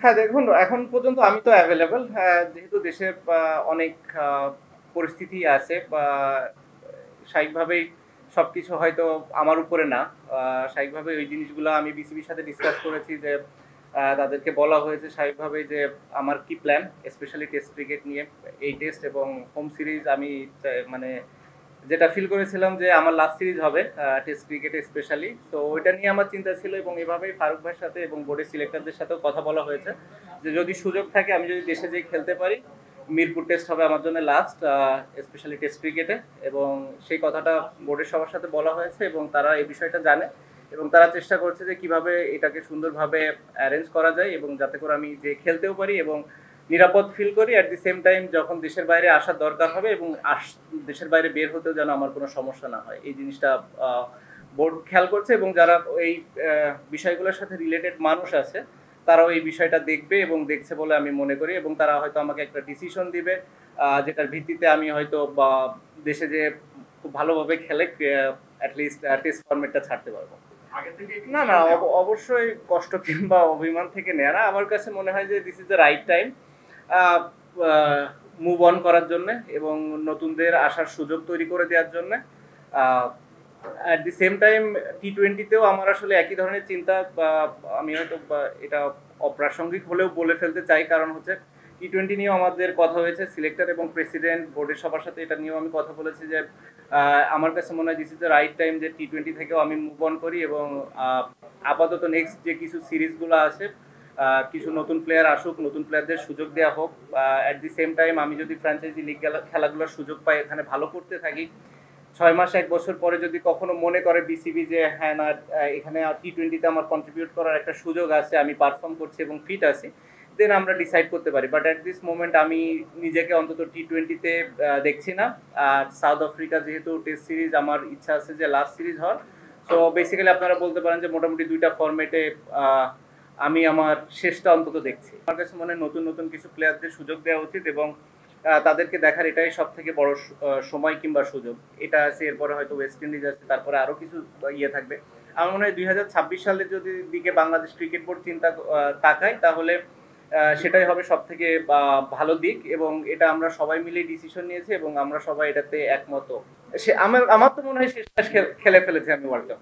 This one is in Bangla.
হ্যাঁ, দেখুন এখন পর্যন্ত আমি তো অ্যাভেইলেবল। হ্যাঁ, যেহেতু দেশে অনেক আ পরিস্থিতি আছে বা স্বাভাবিকভাবেই সবকিছু হয়তো আমার উপরে না। আ স্বাভাবিকভাবে ওই জিনিসগুলা আমি বিসিবির সাথে ডিসকাস করেছি যে তাদেরকে বলা হয়েছে স্বাভাবিকভাবেই যে আমার কি প্ল্যান স্পেশালি টেস্ট ক্রিকেট নিয়ে। এই টেস্ট এবং হোম সিরিজ আমি মানে যেটা ফিল করেছিলাম যে আমার লাস্ট সিরিজ হবে টেস্ট ক্রিকেটে স্পেশালি। তো ওইটা নিয়ে আমার চিন্তা ছিল এবং এভাবেই ফারুক ভাইয়ের সাথে এবং বোর্ডের সিলেক্টরদের সাথেও কথা বলা হয়েছে যে যদি সুযোগ থাকে আমি যদি দেশে যেয়ে খেলতে পারি, মিরপুর টেস্ট হবে আমার জন্য লাস্ট স্পেশালি টেস্ট ক্রিকেটে। এবং সেই কথাটা বোর্ডের সবার সাথে বলা হয়েছে এবং তারা এই বিষয়টা জানে এবং তারা চেষ্টা করছে যে কিভাবে এটাকে সুন্দরভাবে অ্যারেঞ্জ করা যায় এবং যাতে করে আমি যে খেলতেও পারি এবং নিরাপদ ফিল করি। অ্যাট দি সেম টাইম যখন দেশের বাইরে আসার দরকার হবে এবং দেশের বাইরে বের হতেও যেন আমার কোনো সমস্যা না হয়, এই জিনিসটা বোর্ড খেয়াল করছে এবং যারা এই বিষয়গুলোর সাথে রিলেটেড মানুষ আছে তারাও এই বিষয়টা দেখবে এবং দেখছে বলে আমি মনে করি এবং তারা হয়তো আমাকে একটা ডিসিশন দিবে যেটার ভিত্তিতে আমি হয়তো বা দেশে যে খুব ভালোভাবে খেলে অ্যাটলিস্ট টেস্ট ফরম্যাটটা ছাড়তে পারবো। না, না, অবশ্যই কষ্ট কিংবা অভিমান থেকে নেয়া না। আমার কাছে মনে হয় যে this is the right time a a move on করার জন্যে এবং নতুনদের আসার সুযোগ তৈরি করে দেওয়ার জন্যে। আ অ্যাট দি সেম টাইম টি-20 তেও আমার আসলে একই ধরনের চিন্তা বা আমি হয়তো এটা অপ্রাসঙ্গিক হলেও বলে ফেলতে চাই। কারণ হচ্ছে টি-20 নিয়েও আমাদের কথা হয়েছে। সিলেক্টর এবং প্রেসিডেন্ট বোর্ডের সবার সাথে এটা নিয়েও আমি কথা বলেছি যে আমার কাছে মনে হয় this is the right time যে টি-20 থেকেও আমি মুভ অন করি এবং আপাতত নেক্সট যে কিছু সিরিজগুলো আছে কিছু নতুন প্লেয়ার আসুক, নতুন প্লেয়ারদের সুযোগ দেওয়া হোক। অ্যাট দি সেম টাইম আমি যদি ফ্র্যাঞ্চাইজি লিগ খেলাগুলোর সুযোগ পাই, এখানে ভালো করতে থাকি। ৬ মাস ১ বছর পরে যদি কখনো মনে করে বিসিবি যে হ্যাঁ না এখানে টি-20 তে আমার কন্ট্রিবিউট করার একটা সুযোগ আছে, আমি পারফর্ম করছি এবং ফিট আছি, দেন আমরা ডিসাইড করতে পারি। বাট অ্যাট দিস মোমেন্ট আমি নিজেকে অন্তত টি-20 তে দেখছি না। আর সাউথ আফ্রিকা যেহেতু টেস্ট সিরিজ আমার ইচ্ছা আছে যে লাস্ট সিরিজ হওয়ার। সো বেসিক্যালি আপনারা বলতে পারেন যে মোটামুটি ২ টা ফরম্যাটে আমি আমার শেষটা অন্তত দেখছি। আমার কাছে মনে হয় নতুন, নতুন কিছু প্লেয়ারদের সুযোগ দেওয়া উচিত এবং তাদেরকে দেখার এটাই সবথেকে বড় সময় কিংবা সুযোগ। এটা আছে, এরপরে হয়তো ওয়েস্ট ইন্ডিজ আছে, তারপরে আরো কিছু ইয়ে থাকবে। আমার মনে হয় ২০২৬ সালের যদি দিকে বাংলাদেশ ক্রিকেট বোর্ড চিন্তা তাকায় তাহলে সেটাই হবে সবথেকে ভালো দিক এবং এটা আমরা সবাই মিলে ডিসিশন নিয়েছি এবং আমরা সবাই এটাতে একমত। আমার আমার তো মনে হয় শেষ ম্যাচ খেলে ফেলেছি আমি ওয়ার্ল্ড কাপ।